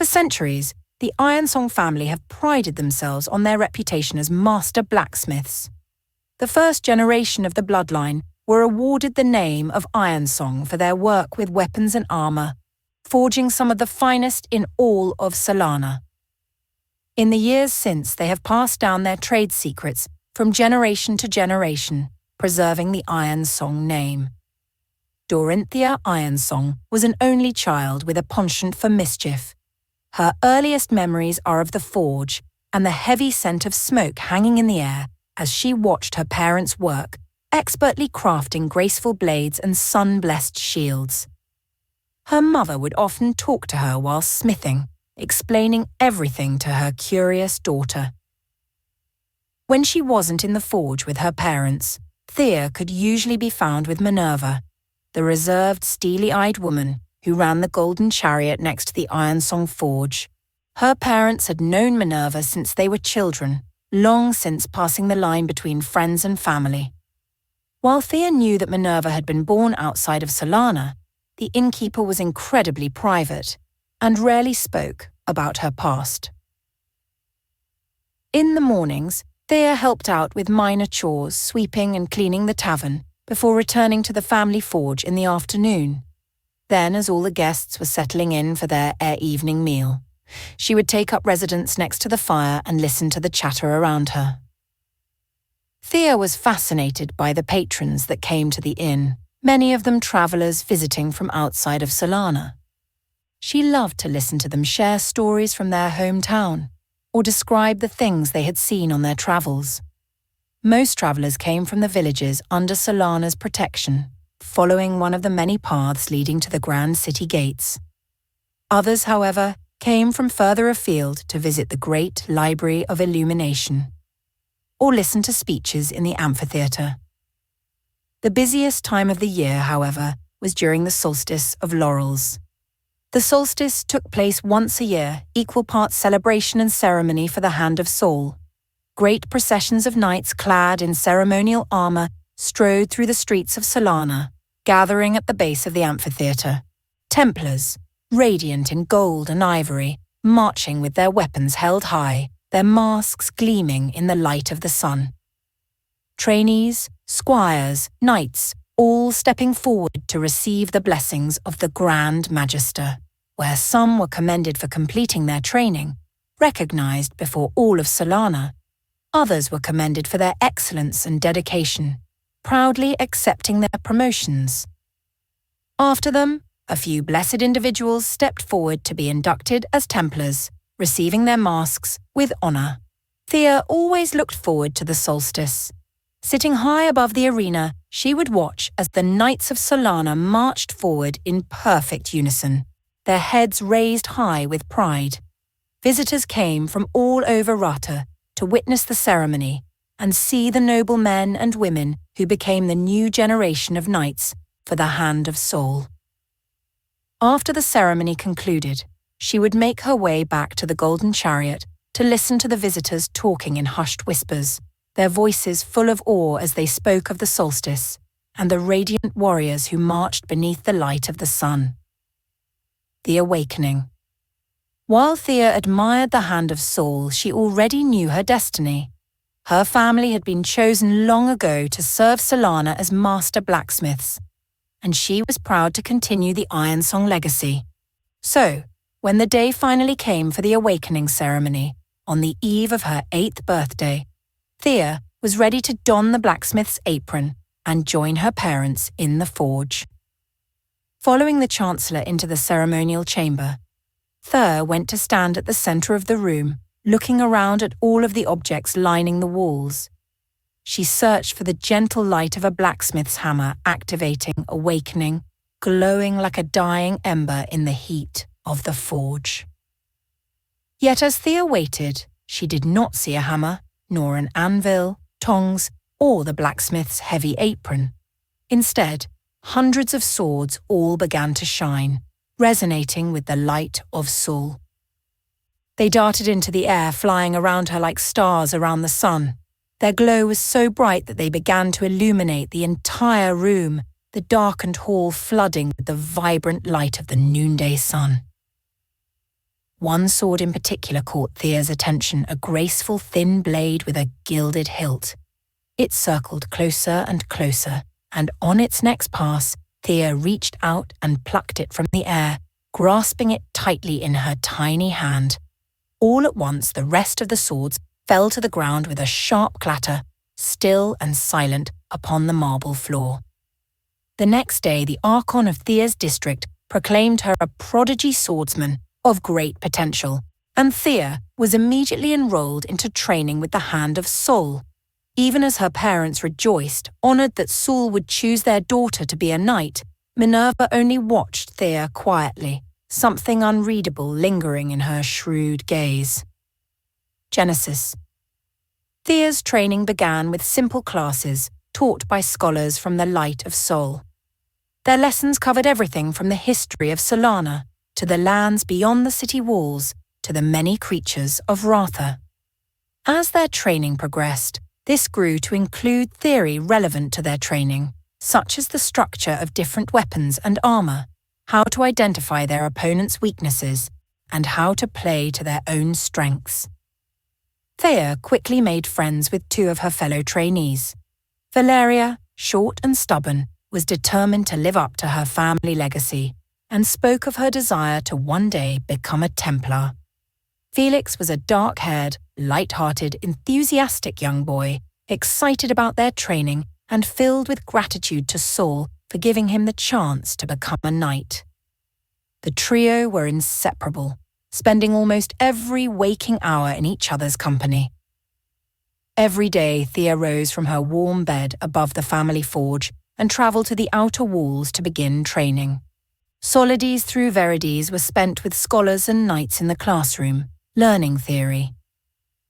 For centuries, the Ironsong family have prided themselves on their reputation as master blacksmiths. The first generation of the bloodline were awarded the name of Ironsong for their work with weapons and armour, forging some of the finest in all of Solana. In the years since, they have passed down their trade secrets from generation to generation, preserving the Ironsong name. Dorinthea Ironsong was an only child with a penchant for mischief. Her earliest memories are of the forge and the heavy scent of smoke hanging in the air as she watched her parents work, expertly crafting graceful blades and sun-blessed shields. Her mother would often talk to her while smithing, explaining everything to her curious daughter. When she wasn't in the forge with her parents, Thea could usually be found with Minerva, the reserved, steely-eyed woman who ran the golden chariot next to the Ironsong forge. Her parents had known Minerva since they were children, long since passing the line between friends and family. While Thea knew that Minerva had been born outside of Solana, the innkeeper was incredibly private and rarely spoke about her past. In the mornings, Thea helped out with minor chores, sweeping and cleaning the tavern, before returning to the family forge in the afternoon. Then, as all the guests were settling in for their evening meal, she would take up residence next to the fire and listen to the chatter around her. Thea was fascinated by the patrons that came to the inn, many of them travellers visiting from outside of Solana. She loved to listen to them share stories from their hometown, or describe the things they had seen on their travels. Most travellers came from the villages under Solana's protection, following one of the many paths leading to the grand city gates. Others, however, came from further afield to visit the great Library of Illumination, or listen to speeches in the amphitheatre. The busiest time of the year, however, was during the solstice of laurels. The solstice took place once a year, equal parts celebration and ceremony for the Hand of Sol. Great processions of knights clad in ceremonial armour strode through the streets of Solana, gathering at the base of the amphitheatre. Templars, radiant in gold and ivory, marching with their weapons held high, their masks gleaming in the light of the sun. Trainees, squires, knights, all stepping forward to receive the blessings of the Grand Magister, where some were commended for completing their training, recognised before all of Solana. Others were commended for their excellence and dedication, proudly accepting their promotions. After them, a few blessed individuals stepped forward to be inducted as Templars, receiving their masks with honour. Thea always looked forward to the solstice. Sitting high above the arena, she would watch as the Knights of Solana marched forward in perfect unison, their heads raised high with pride. Visitors came from all over Rata to witness the ceremony and see the noble men and women who became the new generation of knights for the Hand of Sol. After the ceremony concluded, she would make her way back to the golden chariot to listen to the visitors talking in hushed whispers, their voices full of awe as they spoke of the solstice and the radiant warriors who marched beneath the light of the sun. The Awakening. While Thea admired the Hand of Sol, she already knew her destiny. Her family had been chosen long ago to serve Solana as master blacksmiths, and she was proud to continue the Ironsong legacy. So, when the day finally came for the awakening ceremony, on the eve of her 8th birthday, Thea was ready to don the blacksmith's apron and join her parents in the forge. Following the Chancellor into the ceremonial chamber, Thea went to stand at the centre of the room, looking around at all of the objects lining the walls. She searched for the gentle light of a blacksmith's hammer activating, awakening, glowing like a dying ember in the heat of the forge. Yet as Thea waited, she did not see a hammer, nor an anvil, tongs, or the blacksmith's heavy apron. Instead, hundreds of swords all began to shine, resonating with the light of Sol. They darted into the air, flying around her like stars around the sun. Their glow was so bright that they began to illuminate the entire room, the darkened hall flooding with the vibrant light of the noonday sun. One sword in particular caught Thea's attention, a graceful thin blade with a gilded hilt. It circled closer and closer, and on its next pass, Thea reached out and plucked it from the air, grasping it tightly in her tiny hand. All at once, the rest of the swords fell to the ground with a sharp clatter, still and silent upon the marble floor. The next day, the Archon of Thea's district proclaimed her a prodigy swordsman of great potential, and Thea was immediately enrolled into training with the hand of Sol. Even as her parents rejoiced, honoured that Sol would choose their daughter to be a knight, Minerva only watched Thea quietly, something unreadable lingering in her shrewd gaze. Genesis. Thea's training began with simple classes taught by scholars from the light of Sol. Their lessons covered everything from the history of Solana to the lands beyond the city walls to the many creatures of Ratha. As their training progressed, this grew to include theory relevant to their training, such as the structure of different weapons and armor, how to identify their opponent's weaknesses, and how to play to their own strengths. Thea quickly made friends with two of her fellow trainees. Valeria, short and stubborn, was determined to live up to her family legacy and spoke of her desire to one day become a Templar. Felix was a dark-haired, light-hearted, enthusiastic young boy, excited about their training and filled with gratitude to Sol for giving him the chance to become a knight. The trio were inseparable, spending almost every waking hour in each other's company. Every day, Thea rose from her warm bed above the family forge and travelled to the outer walls to begin training. Solides through Verides were spent with scholars and knights in the classroom, learning theory.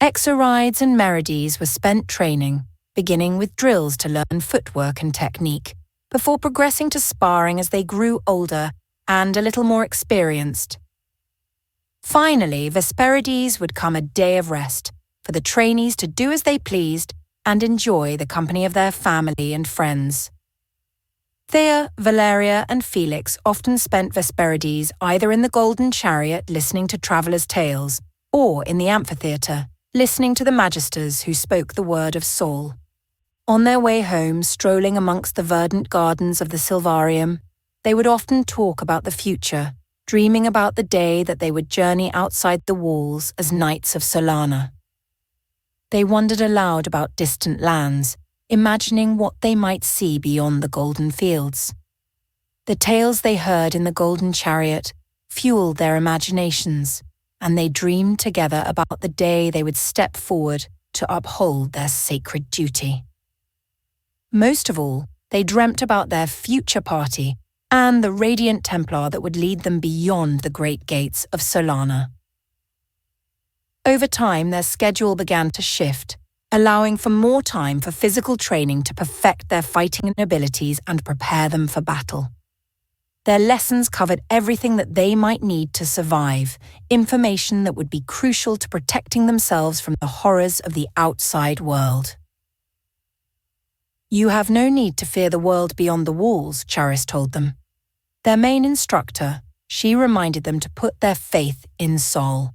Exorides and Merides were spent training, beginning with drills to learn footwork and technique, before progressing to sparring as they grew older and a little more experienced. Finally, Vesperides would come a day of rest, for the trainees to do as they pleased and enjoy the company of their family and friends. Thea, Valeria, and Felix often spent Vesperides either in the Golden Chariot listening to travellers' tales, or in the amphitheatre, listening to the magisters who spoke the word of Sol. On their way home, strolling amongst the verdant gardens of the Silvarium, they would often talk about the future, dreaming about the day that they would journey outside the walls as knights of Solana. They wondered aloud about distant lands, imagining what they might see beyond the golden fields. The tales they heard in the Golden Chariot fueled their imaginations, and they dreamed together about the day they would step forward to uphold their sacred duty. Most of all, they dreamt about their future party and the radiant Templar that would lead them beyond the great gates of Solana. Over time, their schedule began to shift, allowing for more time for physical training to perfect their fighting abilities and prepare them for battle. Their lessons covered everything that they might need to survive, information that would be crucial to protecting themselves from the horrors of the outside world. "You have no need to fear the world beyond the walls," Charis told them. Their main instructor, she reminded them to put their faith in Sol.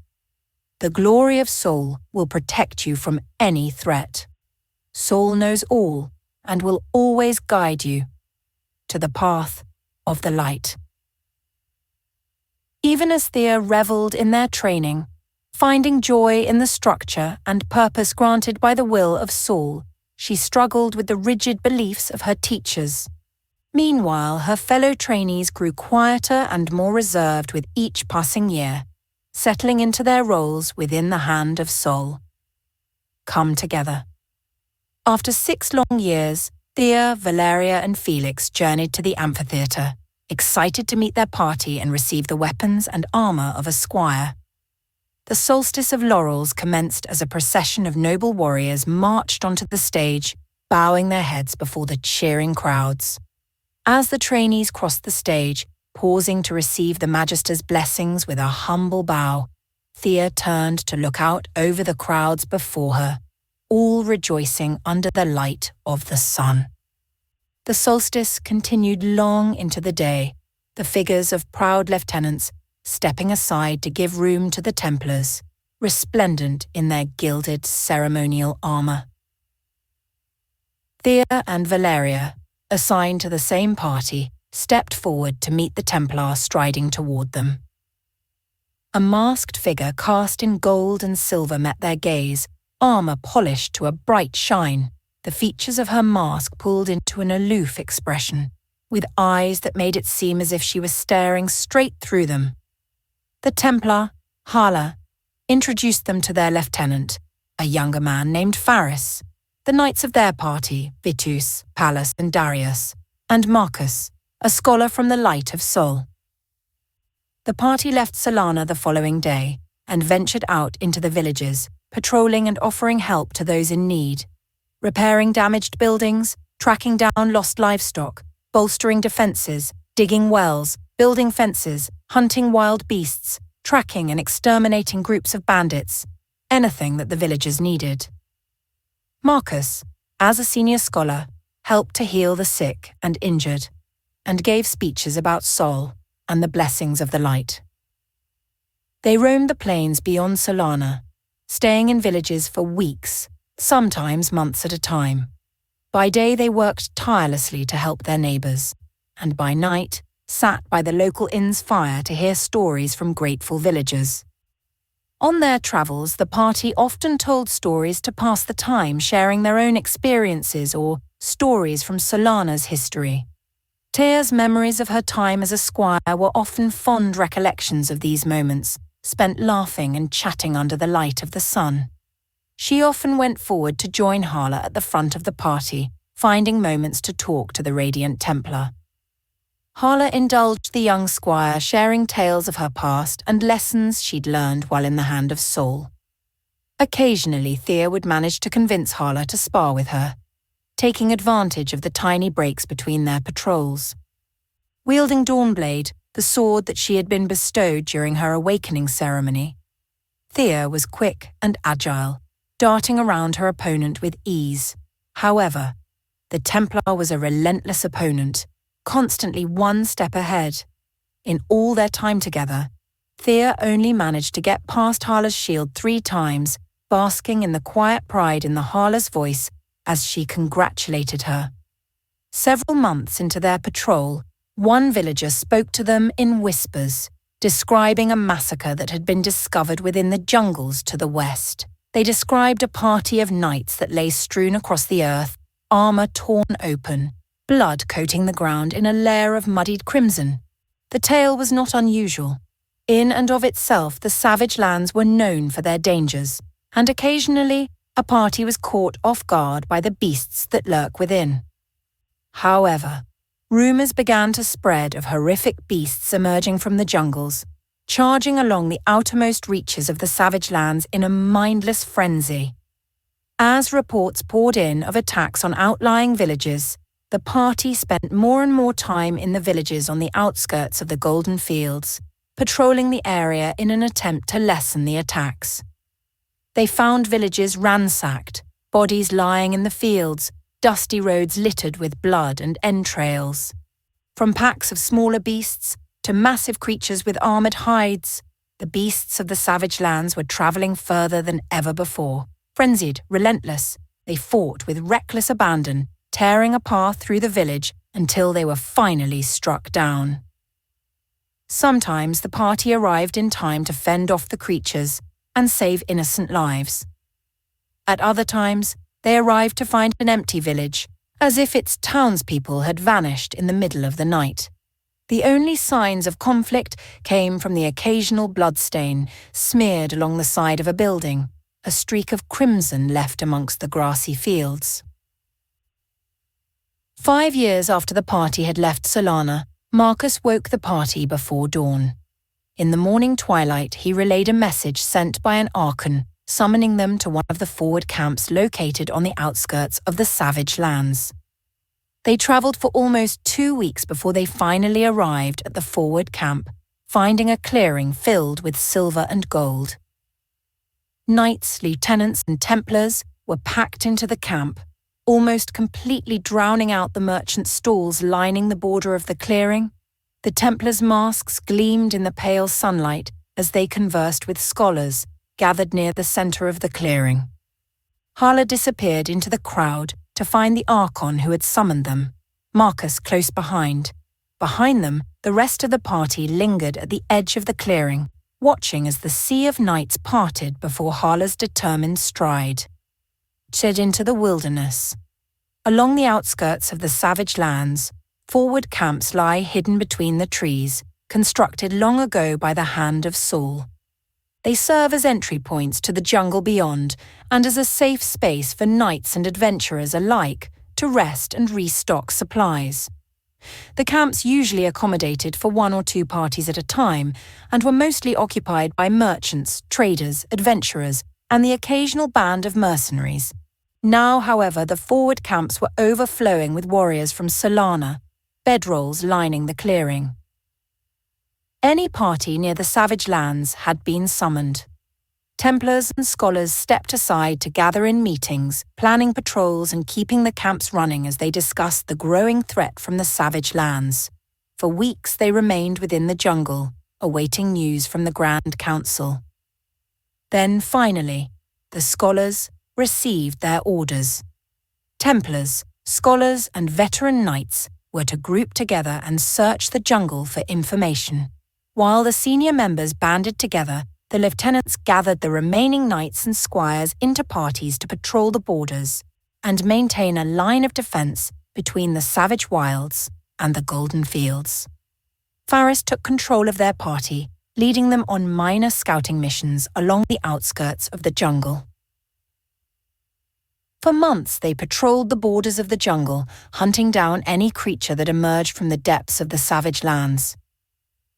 The glory of Sol will protect you from any threat. Sol knows all and will always guide you to the path of the light. Even as Thea revelled in their training, finding joy in the structure and purpose granted by the will of Sol, she struggled with the rigid beliefs of her teachers. Meanwhile, her fellow trainees grew quieter and more reserved with each passing year, settling into their roles within the hand of Sol. Come together. After 6 long years, Thea, Valeria, and Felix journeyed to the amphitheatre, excited to meet their party and receive the weapons and armour of a squire. The solstice of laurels commenced as a procession of noble warriors marched onto the stage, bowing their heads before the cheering crowds. As the trainees crossed the stage, pausing to receive the magister's blessings with a humble bow, Thea turned to look out over the crowds before her, all rejoicing under the light of the sun. The solstice continued long into the day, the figures of proud lieutenants stepping aside to give room to the Templars, resplendent in their gilded ceremonial armour. Thea and Valeria, assigned to the same party, stepped forward to meet the Templar striding toward them. A masked figure cast in gold and silver met their gaze, armour polished to a bright shine, the features of her mask pulled into an aloof expression, with eyes that made it seem as if she was staring straight through them. The Templar, Hala, introduced them to their lieutenant, a younger man named Faris, the knights of their party, Vitus, Pallas and Darius, and Marcus, a scholar from the Light of Sol. The party left Solana the following day and ventured out into the villages, patrolling and offering help to those in need, repairing damaged buildings, tracking down lost livestock, bolstering defences, digging wells, building fences, hunting wild beasts, tracking and exterminating groups of bandits, anything that the villagers needed. Marcus, as a senior scholar, helped to heal the sick and injured, and gave speeches about Sol and the blessings of the light. They roamed the plains beyond Solana, staying in villages for weeks, sometimes months at a time. By day they worked tirelessly to help their neighbours, and by night sat by the local inn's fire to hear stories from grateful villagers. On their travels, the party often told stories to pass the time, sharing their own experiences or stories from Solana's history. Thea's memories of her time as a squire were often fond recollections of these moments, spent laughing and chatting under the light of the sun. She often went forward to join Hala at the front of the party, finding moments to talk to the Radiant Templar. Hala indulged the young squire, sharing tales of her past and lessons she'd learned while in the hand of Sol. Occasionally, Thea would manage to convince Hala to spar with her, taking advantage of the tiny breaks between their patrols. Wielding Dawnblade, the sword that she had been bestowed during her awakening ceremony, Thea was quick and agile, darting around her opponent with ease. However, the Templar was a relentless opponent, constantly one step ahead. In all their time together, Thea only managed to get past Hala's shield 3 times, basking in the quiet pride in the Hala's voice as she congratulated her. Several months into their patrol, one villager spoke to them in whispers, describing a massacre that had been discovered within the jungles to the west. They described a party of knights that lay strewn across the earth, armour torn open, blood coating the ground in a layer of muddied crimson. The tale was not unusual. In and of itself, the savage lands were known for their dangers, and occasionally a party was caught off guard by the beasts that lurk within. However, rumours began to spread of horrific beasts emerging from the jungles, charging along the outermost reaches of the savage lands in a mindless frenzy. As reports poured in of attacks on outlying villages, the party spent more and more time in the villages on the outskirts of the Golden Fields, patrolling the area in an attempt to lessen the attacks. They found villages ransacked, bodies lying in the fields, dusty roads littered with blood and entrails. From packs of smaller beasts to massive creatures with armoured hides, the beasts of the savage lands were travelling further than ever before. Frenzied, relentless, they fought with reckless abandon, tearing a path through the village until they were finally struck down. Sometimes the party arrived in time to fend off the creatures and save innocent lives. At other times, they arrived to find an empty village, as if its townspeople had vanished in the middle of the night. The only signs of conflict came from the occasional bloodstain smeared along the side of a building, a streak of crimson left amongst the grassy fields. 5 years after the party had left Solana, Marcus woke the party before dawn. In the morning twilight, he relayed a message sent by an Archon, summoning them to one of the forward camps located on the outskirts of the savage lands. They travelled for almost 2 weeks before they finally arrived at the forward camp, finding a clearing filled with silver and gold. Knights, lieutenants, and Templars were packed into the camp, almost completely drowning out the merchant stalls lining the border of the clearing. The Templars' masks gleamed in the pale sunlight as they conversed with scholars gathered near the centre of the clearing. Hala disappeared into the crowd to find the Archon who had summoned them, Marcus close behind. Behind them, the rest of the party lingered at the edge of the clearing, watching as the sea of knights parted before Hala's determined stride. Shed into the wilderness. Along the outskirts of the savage lands, forward camps lie hidden between the trees, constructed long ago by the hand of Saul. They serve as entry points to the jungle beyond and as a safe space for knights and adventurers alike to rest and restock supplies. The camps usually accommodated for 1 or 2 parties at a time and were mostly occupied by merchants, traders, adventurers, and the occasional band of mercenaries. Now, however, the forward camps were overflowing with warriors from Solana, bedrolls lining the clearing. Any party near the savage lands had been summoned. Templars and scholars stepped aside to gather in meetings, planning patrols and keeping the camps running as they discussed the growing threat from the savage lands. For weeks they remained within the jungle, awaiting news from the Grand Council. Then, finally, the scholars received their orders. Templars, scholars, and veteran knights were to group together and search the jungle for information. While the senior members banded together, the lieutenants gathered the remaining knights and squires into parties to patrol the borders and maintain a line of defence between the savage wilds and the golden fields. Faris took control of their party, leading them on minor scouting missions along the outskirts of the jungle. For months they patrolled the borders of the jungle, hunting down any creature that emerged from the depths of the savage lands.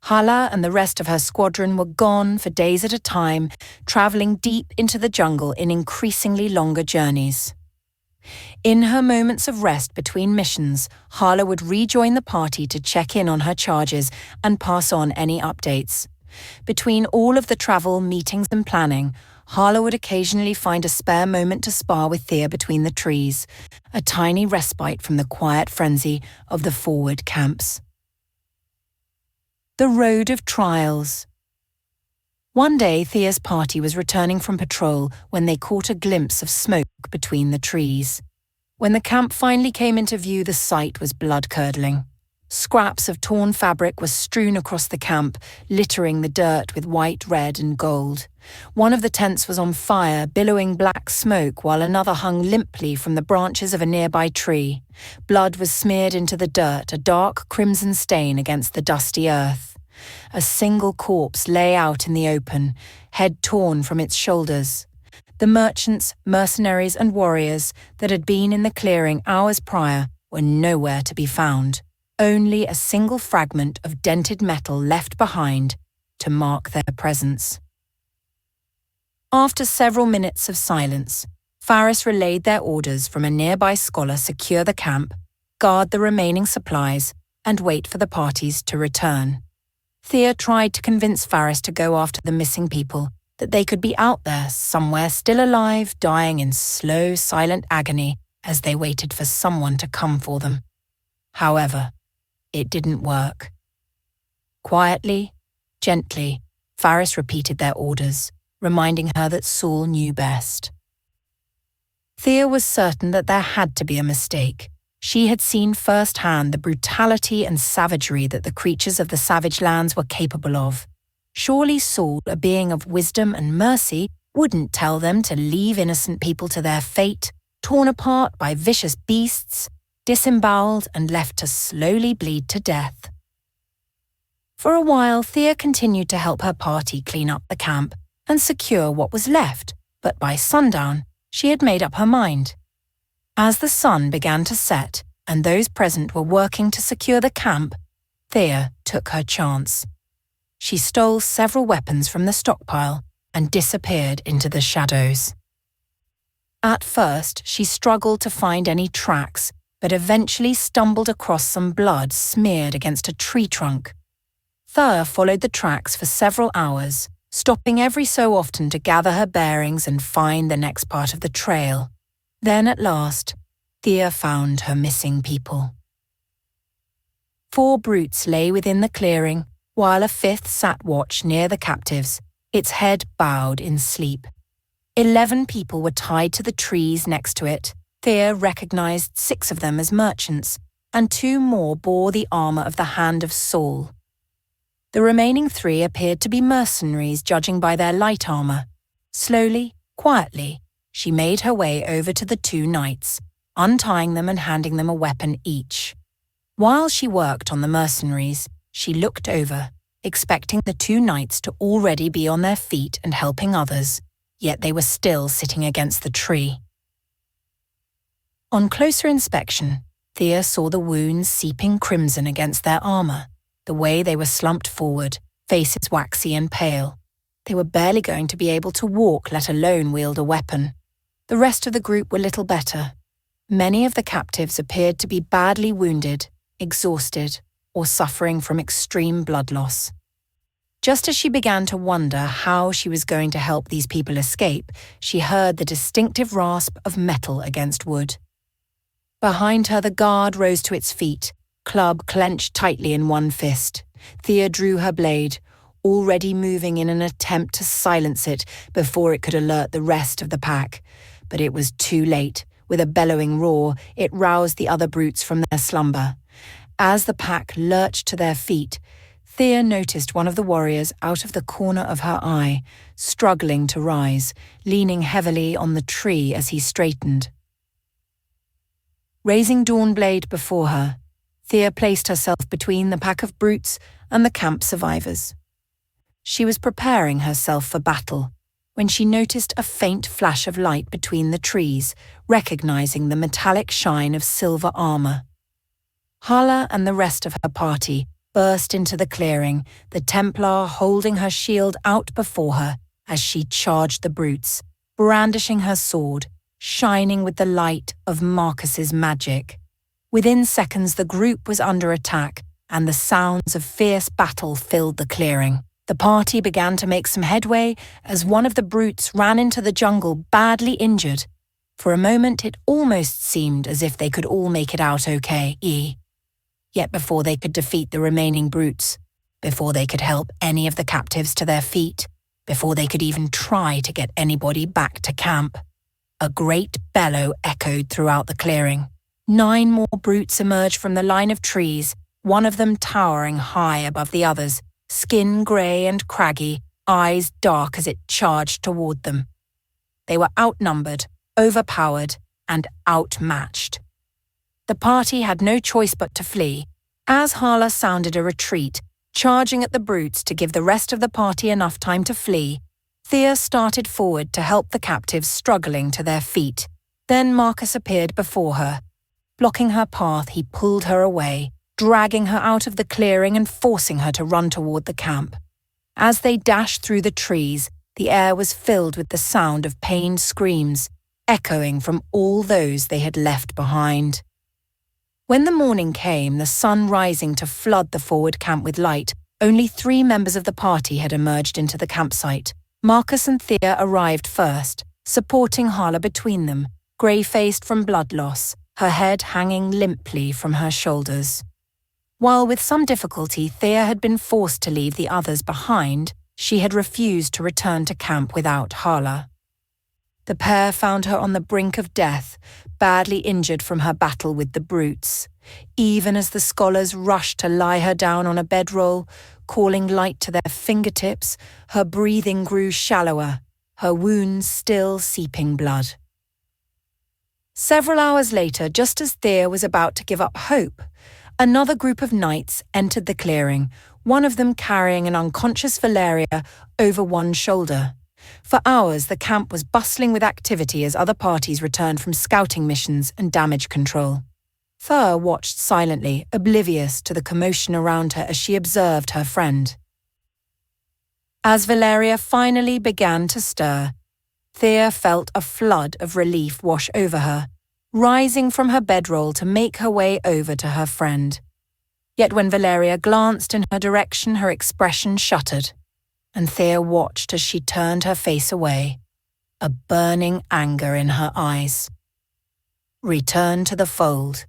Hala and the rest of her squadron were gone for days at a time, travelling deep into the jungle in increasingly longer journeys. In her moments of rest between missions, Hala would rejoin the party to check in on her charges and pass on any updates. Between all of the travel, meetings and planning, Hala would occasionally find a spare moment to spar with Thea between the trees, a tiny respite from the quiet frenzy of the forward camps. The Road of Trials. One day, Thea's party was returning from patrol when they caught a glimpse of smoke between the trees. When the camp finally came into view, the sight was blood-curdling. Scraps of torn fabric were strewn across the camp, littering the dirt with white, red, and gold. One of the tents was on fire, billowing black smoke, while another hung limply from the branches of a nearby tree. Blood was smeared into the dirt, a dark crimson stain against the dusty earth. A single corpse lay out in the open, head torn from its shoulders. The merchants, mercenaries, and warriors that had been in the clearing hours prior were nowhere to be found. Only a single fragment of dented metal left behind to mark their presence. After several minutes of silence, Faris relayed their orders from a nearby scholar: secure the camp, guard the remaining supplies, and wait for the parties to return. Thea tried to convince Faris to go after the missing people, that they could be out there, somewhere still alive, dying in slow, silent agony as they waited for someone to come for them. However, it didn't work. Quietly, gently, Faris repeated their orders, reminding her that Saul knew best. Thea was certain that there had to be a mistake. She had seen firsthand the brutality and savagery that the creatures of the savage lands were capable of. Surely Saul, a being of wisdom and mercy, wouldn't tell them to leave innocent people to their fate, torn apart by vicious beasts, disemboweled and left to slowly bleed to death. For a while, Thea continued to help her party clean up the camp and secure what was left, but by sundown, she had made up her mind. As the sun began to set and those present were working to secure the camp, Thea took her chance. She stole several weapons from the stockpile and disappeared into the shadows. At first, she struggled to find any tracks, but eventually stumbled across some blood smeared against a tree trunk. Thea followed the tracks for several hours, stopping every so often to gather her bearings and find the next part of the trail. Then at last, Thea found her missing people. 4 brutes lay within the clearing, while a 5th sat watch near the captives, its head bowed in sleep. 11 people were tied to the trees next to it. Thea recognized 6 of them as merchants, and 2 more bore the armor of the hand of Saul. The remaining 3 appeared to be mercenaries, judging by their light armor. Slowly, quietly, she made her way over to the 2 knights, untying them and handing them a weapon each. While she worked on the mercenaries, she looked over, expecting the 2 knights to already be on their feet and helping others, yet they were still sitting against the tree. On closer inspection, Thea saw the wounds seeping crimson against their armor, the way they were slumped forward, faces waxy and pale. They were barely going to be able to walk, let alone wield a weapon. The rest of the group were little better. Many of the captives appeared to be badly wounded, exhausted, or suffering from extreme blood loss. Just as she began to wonder how she was going to help these people escape, she heard the distinctive rasp of metal against wood. Behind her, the guard rose to its feet, club clenched tightly in one fist. Thea drew her blade, already moving in an attempt to silence it before it could alert the rest of the pack. But it was too late. With a bellowing roar, it roused the other brutes from their slumber. As the pack lurched to their feet, Thea noticed one of the warriors out of the corner of her eye, struggling to rise, leaning heavily on the tree as he straightened. Raising Dawnblade before her, Thea placed herself between the pack of brutes and the camp survivors. She was preparing herself for battle when she noticed a faint flash of light between the trees, recognizing the metallic shine of silver armor. Hala and the rest of her party burst into the clearing, the Templar holding her shield out before her as she charged the brutes, brandishing her sword, shining with the light of Marcus's magic. Within seconds, the group was under attack, and the sounds of fierce battle filled the clearing. The party began to make some headway as one of the brutes ran into the jungle badly injured. For a moment, it almost seemed as if they could all make it out okay. Yet before they could defeat the remaining brutes, before they could help any of the captives to their feet, before they could even try to get anybody back to camp, a great bellow echoed throughout the clearing. 9 more brutes emerged from the line of trees, one of them towering high above the others, skin grey and craggy, eyes dark as it charged toward them. They were outnumbered, overpowered, and outmatched. The party had no choice but to flee. As Hala sounded a retreat, charging at the brutes to give the rest of the party enough time to flee, Thea started forward to help the captives struggling to their feet. Then Marcus appeared before her. Blocking her path, he pulled her away, dragging her out of the clearing and forcing her to run toward the camp. As they dashed through the trees, the air was filled with the sound of pained screams, echoing from all those they had left behind. When the morning came, the sun rising to flood the forward camp with light, only 3 members of the party had emerged into the campsite. Marcus and Thea arrived first, supporting Hala between them, grey-faced from blood loss, her head hanging limply from her shoulders. While with some difficulty Thea had been forced to leave the others behind, she had refused to return to camp without Hala. The pair found her on the brink of death, badly injured from her battle with the brutes. Even as the scholars rushed to lie her down on a bedroll, calling light to their fingertips, her breathing grew shallower, her wounds still seeping blood. Several hours later, just as Thea was about to give up hope, another group of knights entered the clearing, one of them carrying an unconscious Valeria over one shoulder. For hours, the camp was bustling with activity as other parties returned from scouting missions and damage control. Thea watched silently, oblivious to the commotion around her as she observed her friend. As Valeria finally began to stir, Thea felt a flood of relief wash over her, rising from her bedroll to make her way over to her friend. Yet when Valeria glanced in her direction, her expression shuttered, and Thea watched as she turned her face away, a burning anger in her eyes. Return to the fold.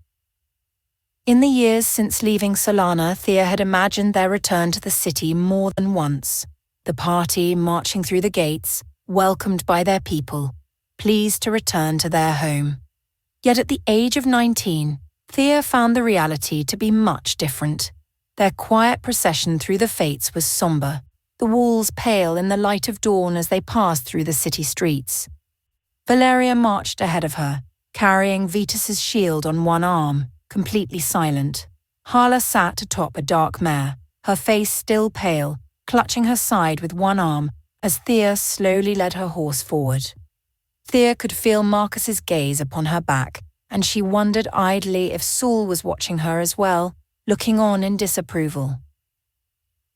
In the years since leaving Solana, Thea had imagined their return to the city more than once. The party marching through the gates, welcomed by their people, pleased to return to their home. Yet at the age of 19, Thea found the reality to be much different. Their quiet procession through the Fates was somber, the walls pale in the light of dawn as they passed through the city streets. Valeria marched ahead of her, carrying Vitus's shield on one arm, completely silent. Hala sat atop a dark mare, her face still pale, clutching her side with one arm as Thea slowly led her horse forward. Thea could feel Marcus's gaze upon her back, and she wondered idly if Saul was watching her as well, looking on in disapproval.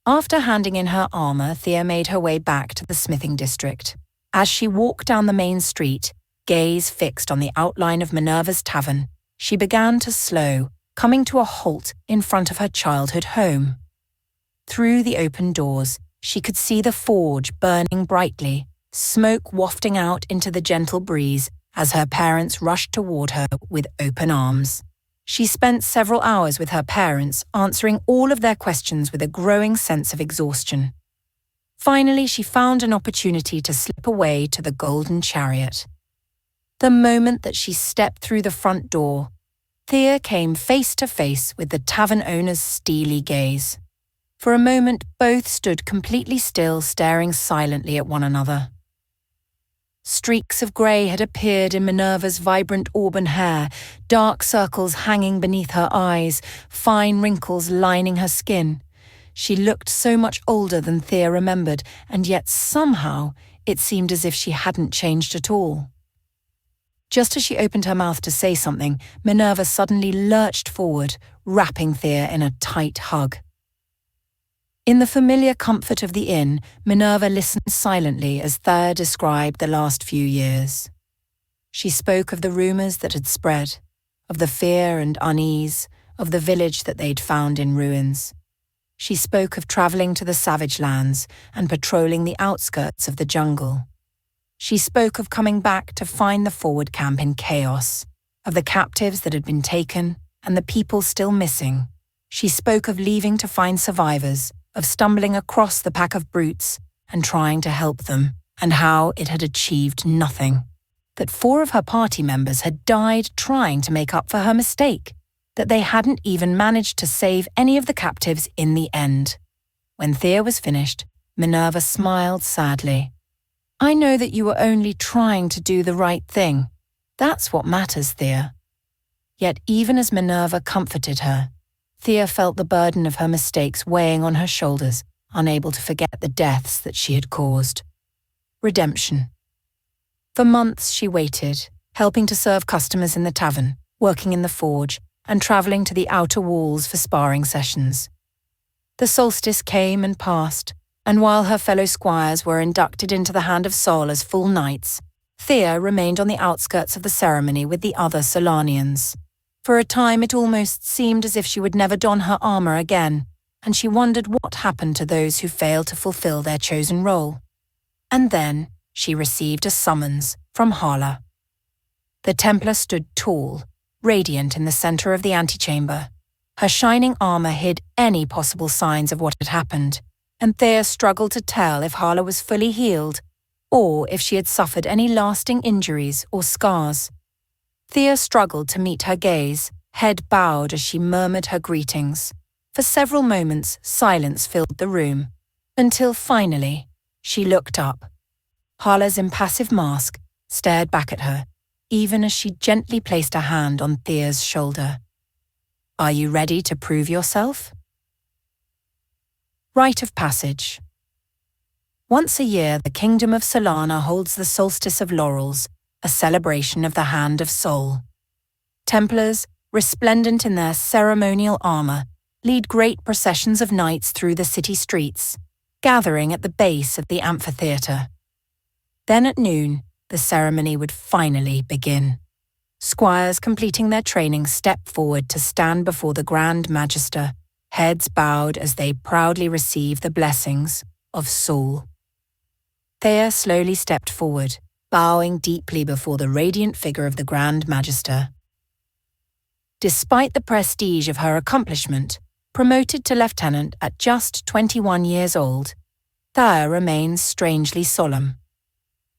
After handing in her armor, Thea made her way back to the smithing district. As she walked down the main street, gaze fixed on the outline of Minerva's tavern, she began to slow, coming to a halt in front of her childhood home. Through the open doors, she could see the forge burning brightly, smoke wafting out into the gentle breeze as her parents rushed toward her with open arms. She spent several hours with her parents, answering all of their questions with a growing sense of exhaustion. Finally, she found an opportunity to slip away to the golden chariot. The moment that she stepped through the front door, Thea came face to face with the tavern owner's steely gaze. For a moment, both stood completely still, staring silently at one another. Streaks of grey had appeared in Minerva's vibrant auburn hair, dark circles hanging beneath her eyes, fine wrinkles lining her skin. She looked so much older than Thea remembered, and yet somehow it seemed as if she hadn't changed at all. Just as she opened her mouth to say something, Minerva suddenly lurched forward, wrapping Thea in a tight hug. In the familiar comfort of the inn, Minerva listened silently as Thea described the last few years. She spoke of the rumours that had spread, of the fear and unease, of the village that they'd found in ruins. She spoke of travelling to the savage lands and patrolling the outskirts of the jungle. She spoke of coming back to find the forward camp in chaos, of the captives that had been taken and the people still missing. She spoke of leaving to find survivors, of stumbling across the pack of brutes and trying to help them, and how it had achieved nothing. That 4 of her party members had died trying to make up for her mistake, that they hadn't even managed to save any of the captives in the end. When Thea was finished, Minerva smiled sadly. "I know that you were only trying to do the right thing. That's what matters, Thea." Yet even as Minerva comforted her, Thea felt the burden of her mistakes weighing on her shoulders, unable to forget the deaths that she had caused. Redemption. For months she waited, helping to serve customers in the tavern, working in the forge, and travelling to the outer walls for sparring sessions. The solstice came and passed, and while her fellow squires were inducted into the Hand of Sol as full knights, Thea remained on the outskirts of the ceremony with the other Solanians. For a time it almost seemed as if she would never don her armour again, and she wondered what happened to those who failed to fulfill their chosen role. And then she received a summons from Hala. The Templar stood tall, radiant in the centre of the antechamber. Her shining armour hid any possible signs of what had happened, and Thea struggled to tell if Hala was fully healed, or if she had suffered any lasting injuries or scars. Thea struggled to meet her gaze, head bowed as she murmured her greetings. For several moments, silence filled the room, until finally, she looked up. Hala's impassive mask stared back at her, even as she gently placed a hand on Thea's shoulder. "Are you ready to prove yourself?" Rite of Passage. Once a year, the Kingdom of Solana holds the Solstice of Laurels, a celebration of the Hand of Sol. Templars, resplendent in their ceremonial armour, lead great processions of knights through the city streets, gathering at the base of the amphitheatre. Then at noon, the ceremony would finally begin. Squires completing their training step forward to stand before the Grand Magister, heads bowed as they proudly receive the blessings of Sol. Thea slowly stepped forward, bowing deeply before the radiant figure of the Grand Magister. Despite the prestige of her accomplishment, promoted to lieutenant at just 21 years old, Thea remains strangely solemn.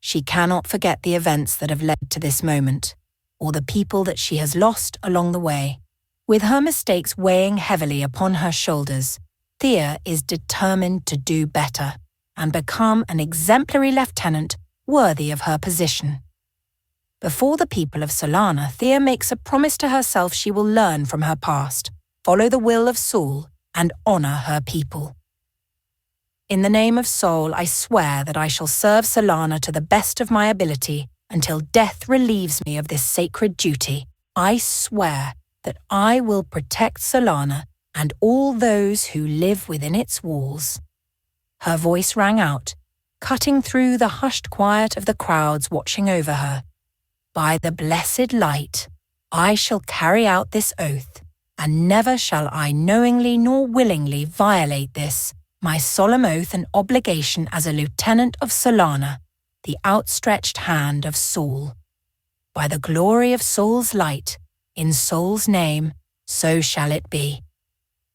She cannot forget the events that have led to this moment, or the people that she has lost along the way. With her mistakes weighing heavily upon her shoulders, Thea is determined to do better and become an exemplary lieutenant worthy of her position. Before the people of Solana, Thea makes a promise to herself she will learn from her past, follow the will of Saul, and honor her people. In the name of Sol, I swear that I shall serve Solana to the best of my ability until death relieves me of this sacred duty. I swear that I will protect Solana and all those who live within its walls. Her voice rang out, cutting through the hushed quiet of the crowds watching over her. By the blessed light, I shall carry out this oath, and never shall I knowingly nor willingly violate this, my solemn oath and obligation as a lieutenant of Solana, the outstretched hand of Saul. By the glory of Saul's light, in Saul's name, so shall it be.